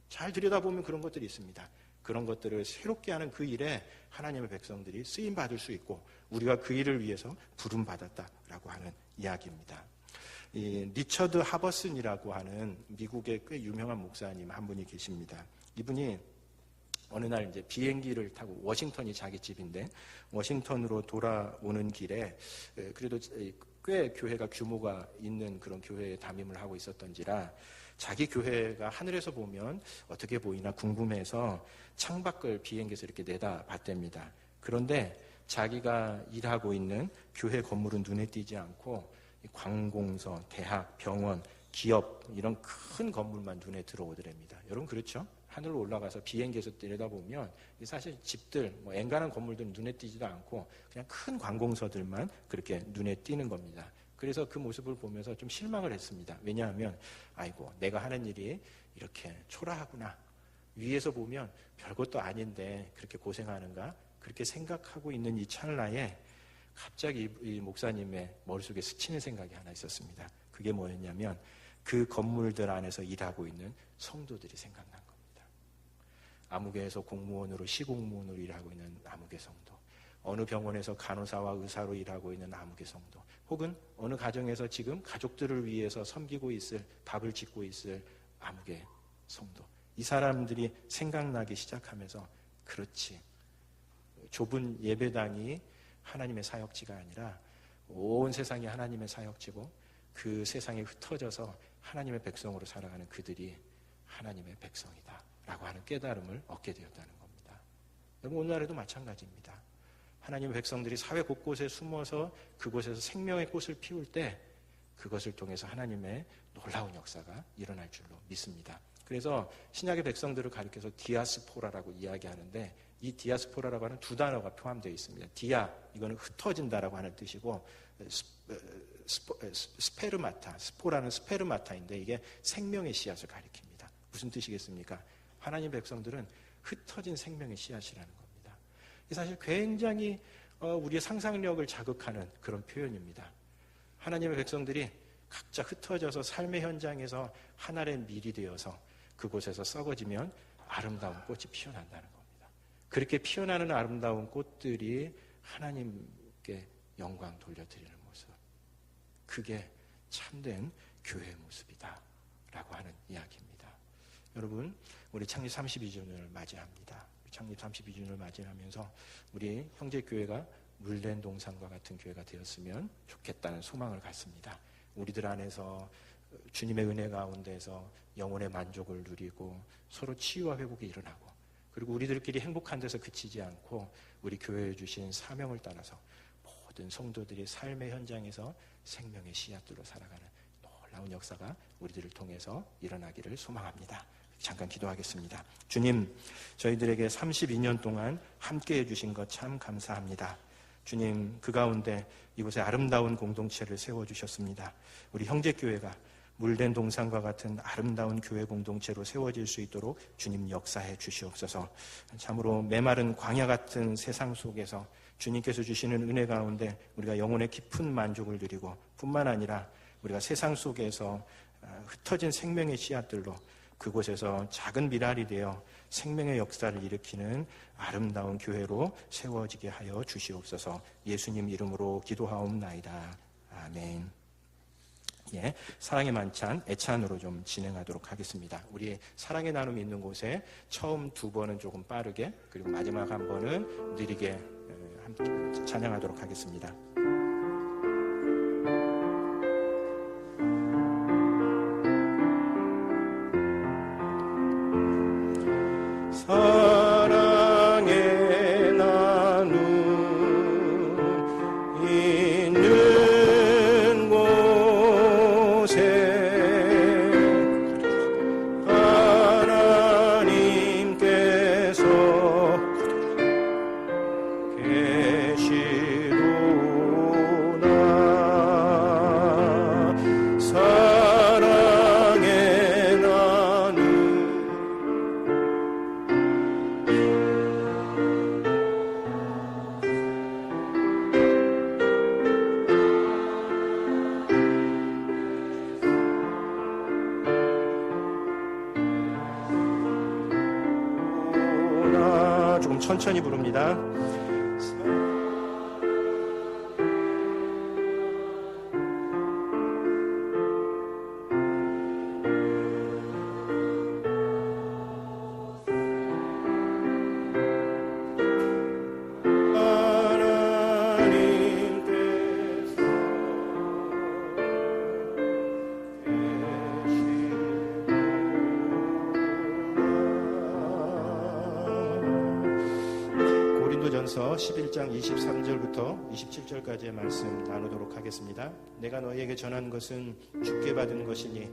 잘 들여다보면 그런 것들이 있습니다. 그런 것들을 새롭게 하는 그 일에 하나님의 백성들이 쓰임 받을 수 있고 우리가 그 일을 위해서 부름 받았다라고 하는 이야기입니다. 이 리처드 하버슨이라고 하는 미국의 꽤 유명한 목사님 한 분이 계십니다. 이분이 어느 날 이제 비행기를 타고 워싱턴이 자기 집인데 워싱턴으로 돌아오는 길에 그래도 꽤 교회가 규모가 있는 그런 교회에 담임을 하고 있었던지라 자기 교회가 하늘에서 보면 어떻게 보이나 궁금해서 창밖을 비행기에서 이렇게 내다봤답니다. 그런데 자기가 일하고 있는 교회 건물은 눈에 띄지 않고 관공서, 대학, 병원, 기업 이런 큰 건물만 눈에 들어오더랍니다. 여러분 그렇죠? 하늘로 올라가서 비행기에서 내려다보면 사실 집들, 엔간한 건물들은 눈에 띄지도 않고 그냥 큰 관공서들만 그렇게 눈에 띄는 겁니다. 그래서 그 모습을 보면서 좀 실망을 했습니다. 왜냐하면 아이고 내가 하는 일이 이렇게 초라하구나. 위에서 보면 별것도 아닌데 그렇게 고생하는가? 그렇게 생각하고 있는 이 찰나에 갑자기 이 목사님의 머릿속에 스치는 생각이 하나 있었습니다. 그게 뭐였냐면 그 건물들 안에서 일하고 있는 성도들이 생각난 겁니다. 아무개에서 공무원으로 시공무원으로 일하고 있는 아무개 성도, 어느 병원에서 간호사와 의사로 일하고 있는 아무개 성도, 혹은 어느 가정에서 지금 가족들을 위해서 섬기고 있을, 밥을 짓고 있을 아무개 성도, 이 사람들이 생각나기 시작하면서 그렇지, 좁은 예배당이 하나님의 사역지가 아니라 온 세상이 하나님의 사역지고 그 세상에 흩어져서 하나님의 백성으로 살아가는 그들이 하나님의 백성이다 라고 하는 깨달음을 얻게 되었다는 겁니다. 여러분 오늘날에도 마찬가지입니다. 하나님의 백성들이 사회 곳곳에 숨어서 그곳에서 생명의 꽃을 피울 때 그것을 통해서 하나님의 놀라운 역사가 일어날 줄로 믿습니다. 그래서 신약의 백성들을 가리켜서 디아스포라라고 이야기하는데 이 디아스포라라고 하는 두 단어가 포함되어 있습니다. 디아, 이거는 흩어진다라고 하는 뜻이고 스페르마타, 스포라는 스페르마타인데 이게 생명의 씨앗을 가리킵니다. 무슨 뜻이겠습니까? 하나님 백성들은 흩어진 생명의 씨앗이라는 겁니다. 사실 굉장히 우리의 상상력을 자극하는 그런 표현입니다. 하나님의 백성들이 각자 흩어져서 삶의 현장에서 하나의 밀이 되어서 그곳에서 썩어지면 아름다운 꽃이 피어난다는 겁니다. 그렇게 피어나는 아름다운 꽃들이 하나님께 영광 돌려드리는 모습, 그게 참된 교회의 모습이다 라고 하는 이야기입니다. 여러분 우리 창립 32주년을 맞이합니다. 창립 32주년을 맞이하면서 우리 형제교회가 물된 동산과 같은 교회가 되었으면 좋겠다는 소망을 갖습니다. 우리들 안에서 주님의 은혜 가운데서 영혼의 만족을 누리고 서로 치유와 회복이 일어나고 그리고 우리들끼리 행복한 데서 그치지 않고 우리 교회에 주신 사명을 따라서 모든 성도들이 삶의 현장에서 생명의 씨앗들로 살아가는 놀라운 역사가 우리들을 통해서 일어나기를 소망합니다. 잠깐 기도하겠습니다. 주님, 저희들에게 32년 동안 함께해 주신 것 참 감사합니다. 주님, 그 가운데 이곳에 아름다운 공동체를 세워주셨습니다. 우리 형제교회가 물된 동산과 같은 아름다운 교회 공동체로 세워질 수 있도록 주님 역사해 주시옵소서. 참으로 메마른 광야 같은 세상 속에서 주님께서 주시는 은혜 가운데 우리가 영혼의 깊은 만족을 누리고 뿐만 아니라 우리가 세상 속에서 흩어진 생명의 씨앗들로 그곳에서 작은 미랄이 되어 생명의 역사를 일으키는 아름다운 교회로 세워지게 하여 주시옵소서. 예수님 이름으로 기도하옵나이다. 아멘. 예, 사랑의 만찬 애찬으로 좀 진행하도록 하겠습니다. 우리 사랑의 나눔이 있는 곳에 처음 두 번은 조금 빠르게 그리고 마지막 한 번은 느리게 함께 찬양하도록 하겠습니다. 사랑의 나눔 있는 곳에 하나님께서 계시도다. 사랑의 나눔 나 천천히 부릅니다. 고린도전서 11장 23절부터 27절까지의 말씀 나누도록 하겠습니다. 내가 너희에게 전한 것은 주께 받은 것이니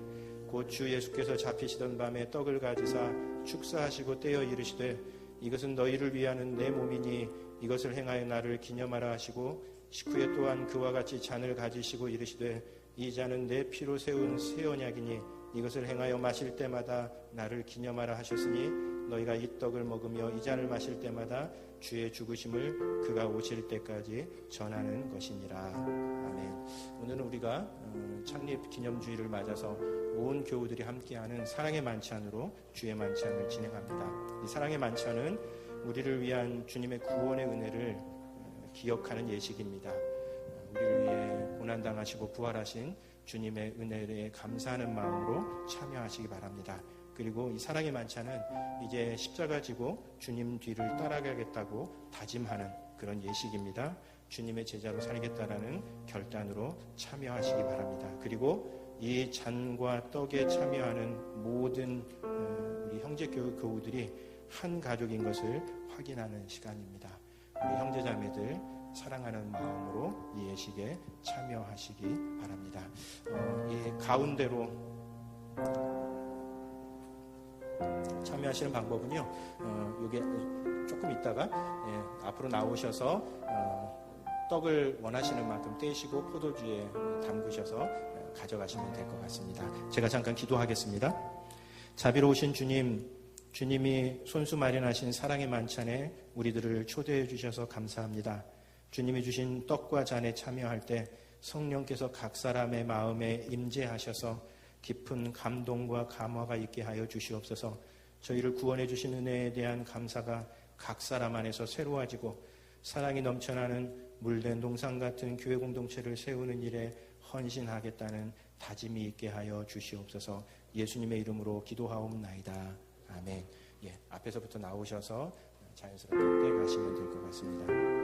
곧 주 예수께서 잡히시던 밤에 떡을 가지사 축사하시고 떼어 이르시되 이것은 너희를 위하는 내 몸이니 이것을 행하여 나를 기념하라 하시고 식후에 또한 그와 같이 잔을 가지시고 이르시되 이 잔은 내 피로 세운 새 언약이니 이것을 행하여 마실 때마다 나를 기념하라 하셨으니 너희가 이 떡을 먹으며 이 잔을 마실 때마다 주의 죽으심을 그가 오실 때까지 전하는 것이니라. 아멘. 오늘은 우리가 창립 기념주일을 맞아서 온 교우들이 함께하는 사랑의 만찬으로 주의 만찬을 진행합니다. 이 사랑의 만찬은 우리를 위한 주님의 구원의 은혜를 기억하는 예식입니다. 우리를 위해 고난당하시고 부활하신 주님의 은혜에 감사하는 마음으로 참여하시기 바랍니다. 그리고 이 사랑의 만찬은 이제 십자가 지고 주님 뒤를 따라가겠다고 다짐하는 그런 예식입니다. 주님의 제자로 살겠다라는 결단으로 참여하시기 바랍니다. 그리고 이 잔과 떡에 참여하는 모든 우리 형제 교우들이 한 가족인 것을 확인하는 시간입니다. 우리 형제 자매들 사랑하는 마음으로 이 예식에 참여하시기 바랍니다. 이 가운데로 참여하시는 방법은요, 이게 조금 있다가 앞으로 나오셔서 떡을 원하시는 만큼 떼시고 포도주에 담그셔서 가져가시면 될 것 같습니다. 제가 잠깐 기도하겠습니다. 자비로우신 주님, 주님이 손수 마련하신 사랑의 만찬에 우리들을 초대해 주셔서 감사합니다. 주님이 주신 떡과 잔에 참여할 때 성령께서 각 사람의 마음에 임재하셔서 깊은 감동과 감화가 있게 하여 주시옵소서. 저희를 구원해 주신 은혜에 대한 감사가 각 사람 안에서 새로워지고 사랑이 넘쳐나는 물된 동상 같은 교회 공동체를 세우는 일에 헌신하겠다는 다짐이 있게 하여 주시옵소서. 예수님의 이름으로 기도하옵나이다. 아멘. 앞에서부터 나오셔서 자연스럽게 가시면 될 것 같습니다.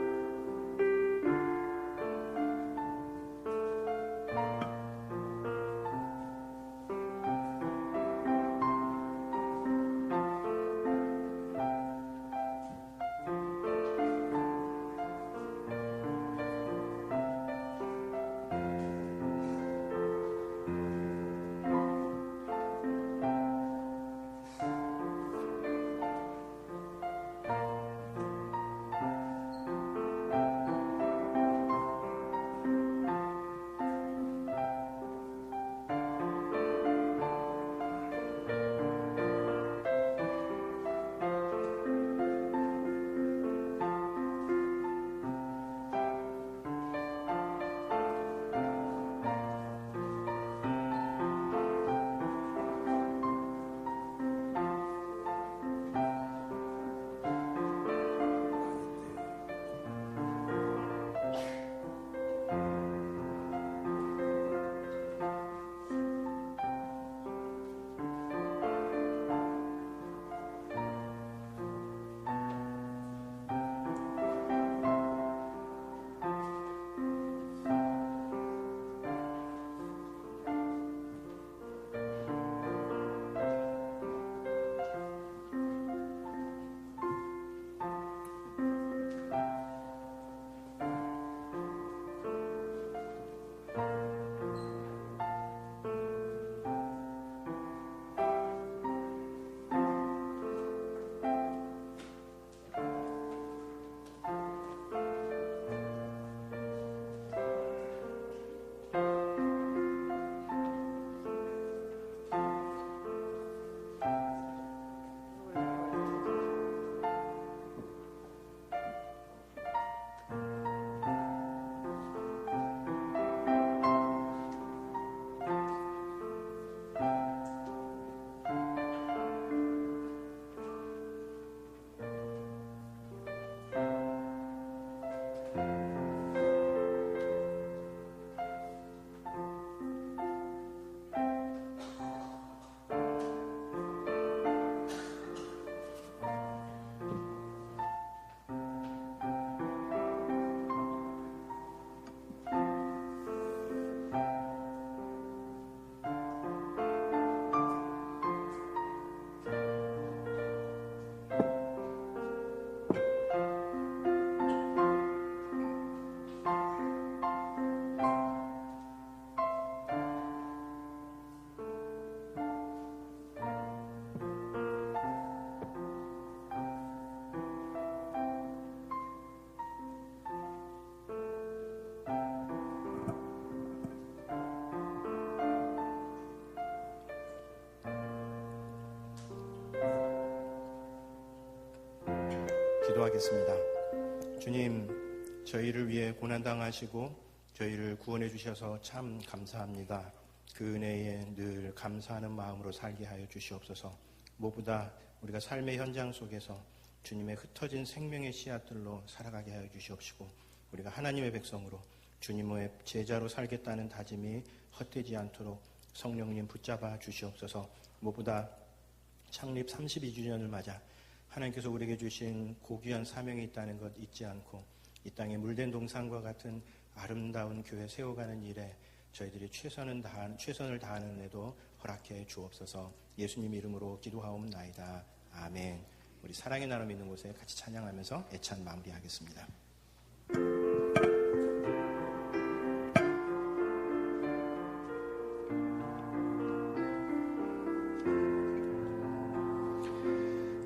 기도하겠습니다. 주님, 저희를 위해 고난당하시고 저희를 구원해 주셔서 참 감사합니다. 그 은혜에 늘 감사하는 마음으로 살게 하여 주시옵소서. 무엇보다 우리가 삶의 현장 속에서 주님의 흩어진 생명의 씨앗들로 살아가게 하여 주시옵시고, 우리가 하나님의 백성으로 주님의 제자로 살겠다는 다짐이 헛되지 않도록 성령님 붙잡아 주시옵소서. 무엇보다 창립 32주년을 맞아 하나님께서 우리에게 주신 고귀한 사명이 있다는 것 잊지 않고 이 땅에 물된 동산과 같은 아름다운 교회 세워가는 일에 저희들이 최선을 다하는 은혜도 허락해 주옵소서. 예수님 이름으로 기도하옵나이다. 아멘. 우리 사랑의 나눔 있는 곳에 같이 찬양하면서 애찬 마무리하겠습니다.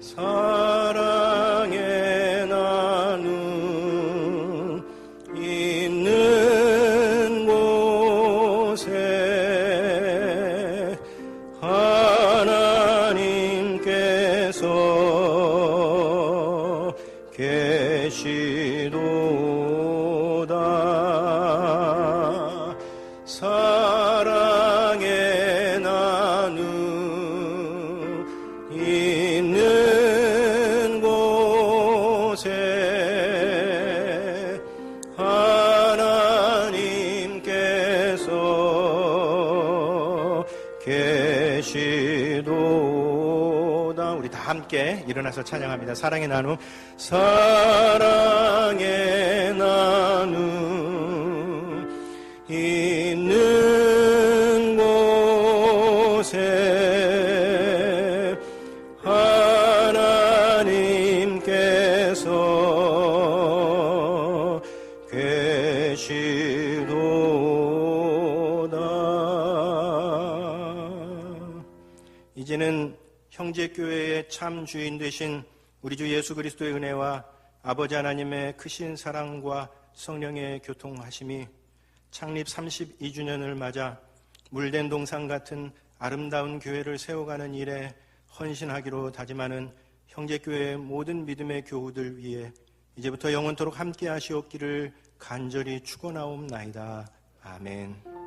사랑의 나눔 있는 곳에 하나님께서 계시도다. 사랑의 나눔 있는 곳에 하나님께서 계시도다. 우리 다 함께 일어나서 찬양합니다. 사랑의 나눔, 사랑의 나눔 있는 곳에 하나님께서 계시도다. 이제는 형제교회의 참 주인 되신 우리 주 예수 그리스도의 은혜와 아버지 하나님의 크신 사랑과 성령의 교통하심이 창립 32주년을 맞아 물된 동산 같은 아름다운 교회를 세워가는 일에 헌신하기로 다짐하는 형제교회의 모든 믿음의 교우들 위해 이제부터 영원토록 함께 하시옵기를 간절히 축원하옵나이다. 아멘.